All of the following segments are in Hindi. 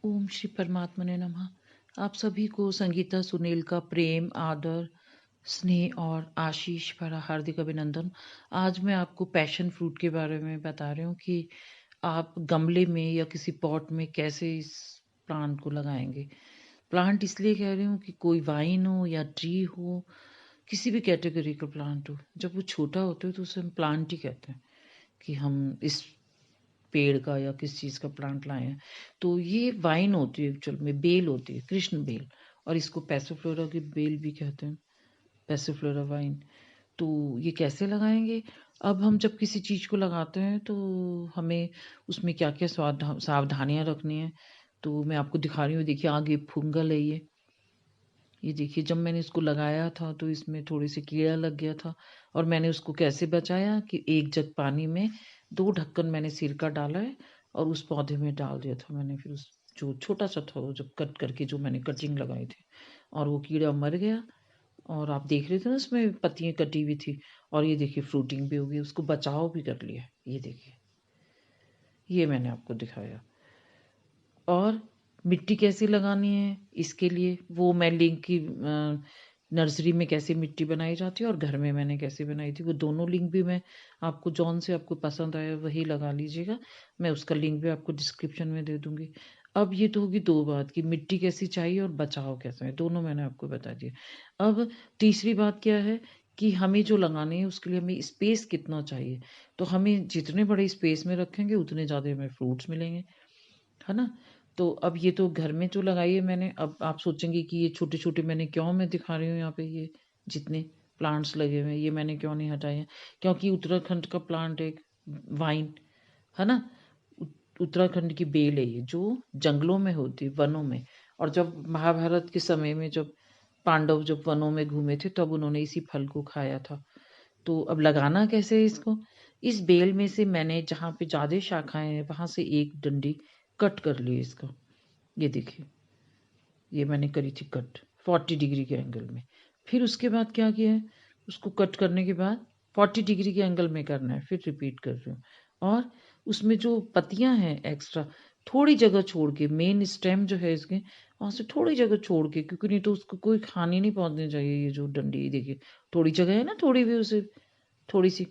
ओम श्री परमात्मने नमः। आप सभी को संगीता सुनील का प्रेम, आदर, स्नेह और आशीष भरा हार्दिक अभिनंदन। आज मैं आपको पैशन फ्रूट के बारे में बता रही हूँ कि आप गमले में या किसी पॉट में कैसे इस प्लांट को लगाएंगे। प्लांट इसलिए कह रही हूँ कि कोई वाइन हो या ट्री हो, किसी भी कैटेगरी का प्लांट हो, जब वो छोटा होता है तो उसे हम प्लांट ही कहते हैं कि हम इस पेड़ का या किस चीज़ का प्लांट लाए हैं। तो ये वाइन होती है, एक्चुअल में बेल होती है, कृष्ण बेल, और इसको पैसिफलोरा की बेल भी कहते हैं, पैसिफलोरा वाइन। तो ये कैसे लगाएंगे? अब हम जब किसी चीज़ को लगाते हैं तो हमें उसमें क्या क्या सावधानियां रखनी है, तो मैं आपको दिखा रही हूँ। देखिए आगे फंगल है ये देखिए, जब मैंने इसको लगाया था तो इसमें थोड़ी सी कीड़ा लग गया था, और मैंने उसको कैसे बचाया कि एक जग पानी में 2 ढक्कन मैंने सिरका डाला है और उस पौधे में डाल दिया था मैंने। फिर उस जो छोटा सा था वो जब कट करके जो मैंने कटिंग लगाई थी, और वो कीड़ा मर गया। और आप देख रहे थे ना उसमें पत्तियां कटी हुई थी, और ये देखिए फ्रूटिंग भी हो गई, उसको बचाव भी कर लिया। ये देखिए, ये मैंने आपको दिखाया। और मिट्टी कैसी लगानी है इसके लिए वो मैं लिंक की नर्सरी में कैसे मिट्टी बनाई जाती है और घर में मैंने कैसे बनाई थी, वो दोनों लिंक भी मैं आपको, जौन से आपको पसंद आया वही लगा लीजिएगा। मैं उसका लिंक भी आपको डिस्क्रिप्शन में दे दूंगी। अब ये तो होगी 2 बात कि मिट्टी कैसी चाहिए और बचाव कैसा है, दोनों मैंने आपको बता दिया। अब तीसरी बात क्या है कि हमें जो लगानी है उसके लिए हमें स्पेस कितना चाहिए। तो हमें जितने बड़े स्पेस में रखेंगे उतने ज़्यादा हमें फ्रूट्स मिलेंगे, है ना? तो अब ये तो घर में जो लगाई है मैंने। अब आप सोचेंगे कि ये छोटे-छोटे मैंने क्यों मैं दिखा रही हूँ यहाँ पे, ये जितने प्लांट्स लगे हुए हैं ये मैंने क्यों नहीं हटाए हैं? क्योंकि उत्तराखंड का प्लांट एक वाइन, है ना? उत्तराखंड की बेल है ये, जो जंगलों में होती है, वनों में। और जब महाभारत के समय में जब पांडव जब वनों में घूमे थे तब उन्होंने इसी फल को खाया था। तो अब लगाना कैसे है इसको? इस बेल में से मैंने जहाँ पे ज़्यादा शाखाएँ हैं वहाँ से एक डंडी कट कर ली इसको। ये देखिए, ये मैंने करी थी कट 40 डिग्री के एंगल में। फिर उसके बाद क्या किया है, उसको कट करने के बाद 40 डिग्री के एंगल में करना है, फिर रिपीट कर रही हूँ। और उसमें जो पत्तियां हैं एक्स्ट्रा, थोड़ी जगह छोड़ के, मेन स्टेम जो है इसके वहां से थोड़ी जगह छोड़ के, क्योंकि नहीं तो उसको कोई हानि नहीं पहुंचनी चाहिए। ये जो डंडी, ये देखिए थोड़ी जगह है ना, थोड़ी भी उसे थोड़ी सी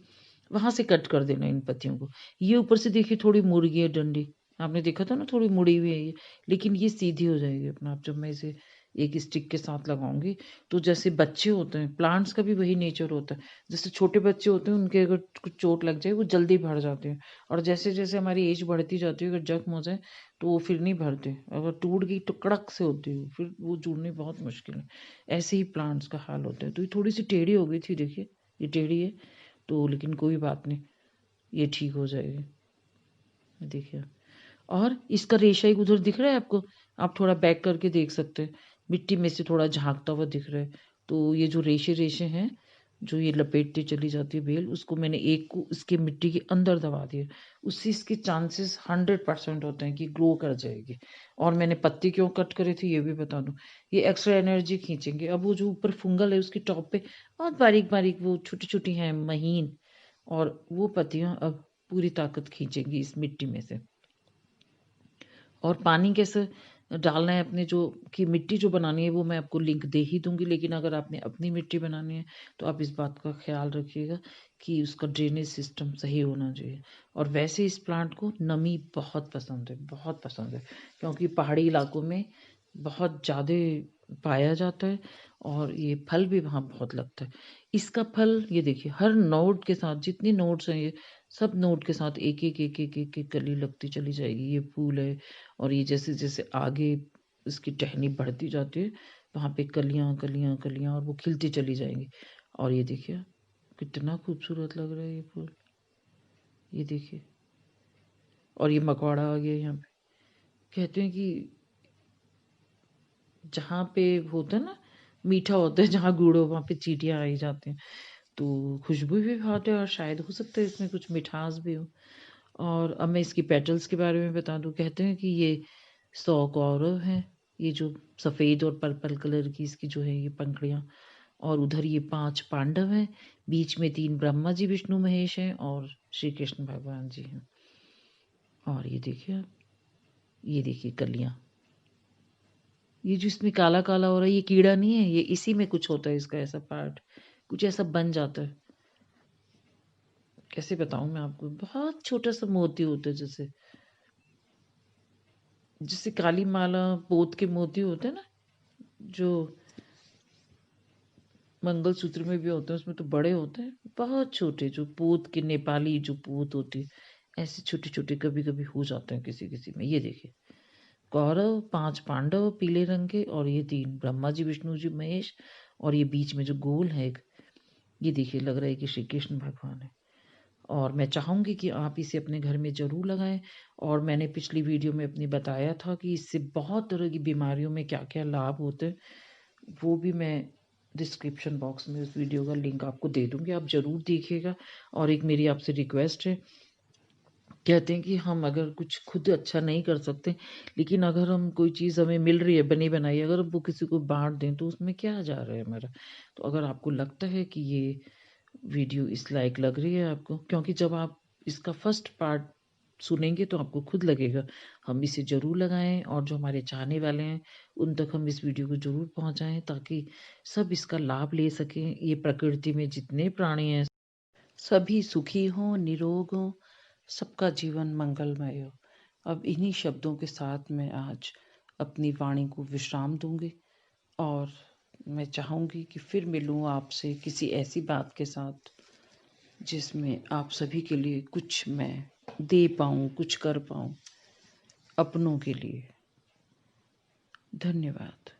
वहां से कट कर देना इन पत्तियों को। ये ऊपर से देखिए थोड़ी मुड़ गई है डंडी, आपने देखा था ना, थोड़ी मुड़ी हुई है ये, लेकिन ये सीधी हो जाएगी अपना आप जब मैं इसे एक स्टिक के साथ लगाऊंगी। तो जैसे बच्चे होते हैं, प्लांट्स का भी वही नेचर होता है। जैसे छोटे बच्चे होते हैं, उनके अगर कुछ चोट लग जाए वो जल्दी भर जाते हैं, और जैसे जैसे हमारी एज बढ़ती जाती है अगर जख्म हो जाए तो वो फिर नहीं भरते। अगर टूट गई तो कड़क से होती है, फिर वो जुड़नी बहुत मुश्किल है। ऐसे ही प्लांट्स का हाल होता है। तो ये थोड़ी सी टेढ़ी हो गई थी, देखिए ये टेढ़ी है, तो लेकिन कोई बात नहीं, ये ठीक हो जाएगी। देखिए, और इसका रेशा एक उधर दिख रहा है आपको, आप थोड़ा बैक करके देख सकते हैं, मिट्टी में से थोड़ा झांकता हुआ दिख रहा है। तो ये जो रेशे रेशे हैं जो ये लपेटते चली जाती है बेल, उसको मैंने एक को इसके मिट्टी के अंदर दबा दिया। उससे इसके चांसेस 100% होते हैं कि ग्रो कर जाएगी। और मैंने पत्ती क्यों कट करे थे ये भी बता दूं, ये एक्स्ट्रा एनर्जी खींचेंगे। अब वो जो ऊपर फंगल है उसकी टॉप पे बहुत बारीक बारीक वो छोटी छोटी हैं महीन, और वो पत्तियां अब पूरी ताकत खींचेंगी इस मिट्टी में से। और पानी कैसे डालना है अपने जो कि मिट्टी जो बनानी है वो मैं आपको लिंक दे ही दूंगी, लेकिन अगर आपने अपनी मिट्टी बनानी है तो आप इस बात का ख्याल रखिएगा कि उसका ड्रेनेज सिस्टम सही होना चाहिए। और वैसे इस प्लांट को नमी बहुत पसंद है, बहुत पसंद है, क्योंकि पहाड़ी इलाकों में बहुत ज़्यादा पाया जाता है, और ये फल भी वहाँ बहुत लगता है। इसका फल ये देखिए, हर नोड के साथ जितनी नोड्स हैं ये सब नोड के साथ एक एक एक एक एक एक कली लगती चली जाएगी। ये फूल है, और ये जैसे जैसे आगे इसकी टहनी बढ़ती जाती है वहाँ पे कलियां कलियां कलियां, और वो खिलती चली जाएंगी। और ये देखिए कितना खूबसूरत लग रहा है ये फूल, ये देखिए। और ये मकवाड़ा आ गया यहाँ पे। कहते हैं कि जहाँ पे होता है ना, मीठा होता है जहाँ गुड़ हो वहाँ पे चींटियाँ आई जाती हैं, तो खुशबू भी बहुत है, और शायद हो सकता है इसमें कुछ मिठास भी हो। और अब मैं इसकी पेटल्स के बारे में बता दूं, कहते हैं कि ये 100 कौरव हैं, ये जो सफ़ेद और पर्पल कलर की इसकी जो है ये पंखुड़ियाँ, और उधर ये 5 पांडव हैं, बीच में 3 ब्रह्मा जी विष्णु महेश हैं, और श्री कृष्ण भगवान जी हैं। और ये देखिए आप, ये देखिए कलियाँ, ये जो इसमें काला काला हो रहा है ये कीड़ा नहीं है, ये इसी में कुछ होता है, इसका ऐसा पार्ट कुछ ऐसा बन जाता है। कैसे बताऊं मैं आपको, बहुत छोटा सा मोती होता है, जैसे जैसे काली माला पोत के मोती होते हैं ना, जो मंगलसूत्र में भी होते हैं, उसमें तो बड़े होते हैं, बहुत छोटे जो पोत के नेपाली जो पोत होती है, ऐसे छोटे छोटे कभी कभी हो जाते हैं किसी किसी में। ये देखिए, कौरव 5 पांडव पीले रंग के, और ये 3 ब्रह्मा जी विष्णु जी महेश, और ये बीच में जो गोल है एक, ये देखिए लग रहा है कि श्री कृष्ण भगवान है। और मैं चाहूँगी कि आप इसे अपने घर में ज़रूर लगाएं। और मैंने पिछली वीडियो में अपनी बताया था कि इससे बहुत तरह की बीमारियों में क्या क्या लाभ होते हैं, वो भी मैं डिस्क्रिप्शन बॉक्स में उस वीडियो का लिंक आपको दे दूँगी, आप ज़रूर देखिएगा। और एक मेरी आपसे रिक्वेस्ट है, कहते हैं कि हम अगर कुछ खुद अच्छा नहीं कर सकते, लेकिन अगर हम कोई चीज़ हमें मिल रही है बनी बनाई, अगर वो किसी को बांट दें तो उसमें क्या जा रहा है हमारा। तो अगर आपको लगता है कि ये वीडियो इस लायक लग रही है आपको, क्योंकि जब आप इसका फर्स्ट पार्ट सुनेंगे तो आपको खुद लगेगा हम इसे ज़रूर लगाएं, और जो हमारे चाहने वाले हैं उन तक हम इस वीडियो को ज़रूर पहुंचाएं, ताकि सब इसका लाभ ले सकें। ये प्रकृति में जितने प्राणी हैं सभी सुखी हों, निरोग हों, सबका जीवन मंगलमय हो। अब इन्हीं शब्दों के साथ मैं आज अपनी वाणी को विश्राम दूंगी, और मैं चाहूँगी कि फिर मिलूँ आपसे किसी ऐसी बात के साथ जिसमें आप सभी के लिए कुछ मैं दे पाऊँ, कुछ कर पाऊँ अपनों के लिए। धन्यवाद।